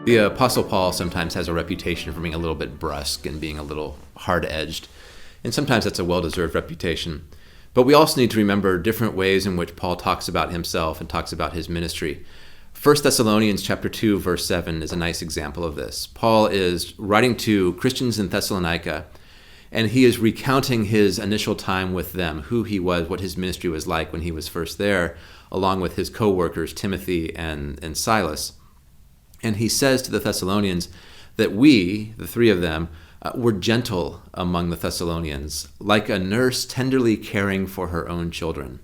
The Apostle Paul sometimes has a reputation for being a little bit brusque and being a little hard-edged, and sometimes that's a well-deserved reputation. But we also need to remember different ways in which Paul talks about himself and talks about his ministry. 1 Thessalonians chapter 2, verse 7 is a nice example of this. Paul is writing to Christians in Thessalonica, and he is recounting his initial time with them, who he was, what his ministry was like when he was first there, along with his co-workers Timothy and Silas. And he says to the Thessalonians that we, the three of them, were gentle among the Thessalonians, like a nurse tenderly caring for her own children.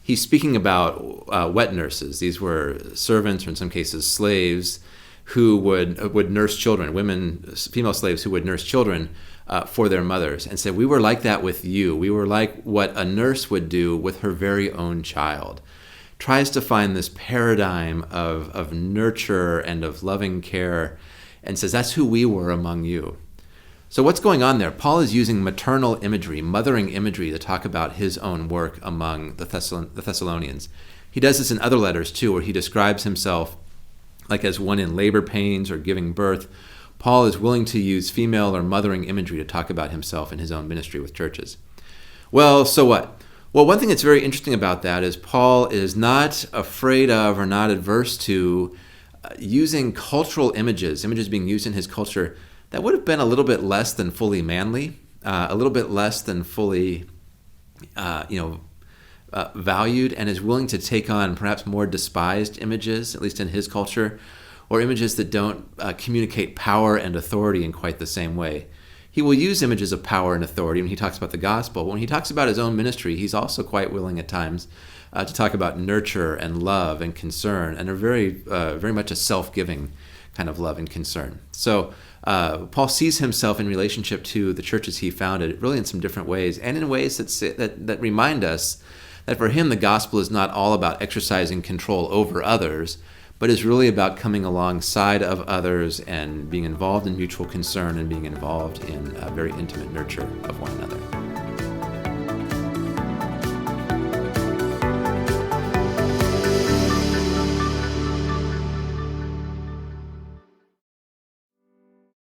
He's speaking about wet nurses. These were servants, or in some cases slaves, who would nurse children, women, female slaves who would nurse children for their mothers, and said, we were like that with you. We were like what a nurse would do with her very own child. Tries to find this paradigm of nurture and of loving care, and says, that's who we were among you. So what's going on there? Paul is using maternal imagery, mothering imagery, to talk about his own work among the Thessalonians. He does this in other letters too, where he describes himself like as one in labor pains or giving birth. Paul is willing to use female or mothering imagery to talk about himself in his own ministry with churches. Well, so what? Well, one thing that's very interesting about that is Paul is not afraid of or not adverse to using cultural images being used in his culture that would have been a little bit less than fully manly, a little bit less than fully valued, and is willing to take on perhaps more despised images, at least in his culture, or images that don't communicate power and authority in quite the same way. He will use images of power and authority when he talks about the gospel. When he talks about his own ministry, he's also quite willing at times to talk about nurture and love and concern, and a very much a self-giving kind of love and concern. So Paul sees himself in relationship to the churches he founded really in some different ways, and in ways that remind us that for him the gospel is not all about exercising control over others, but is really about coming alongside of others and being involved in mutual concern and being involved in a very intimate nurture of one another.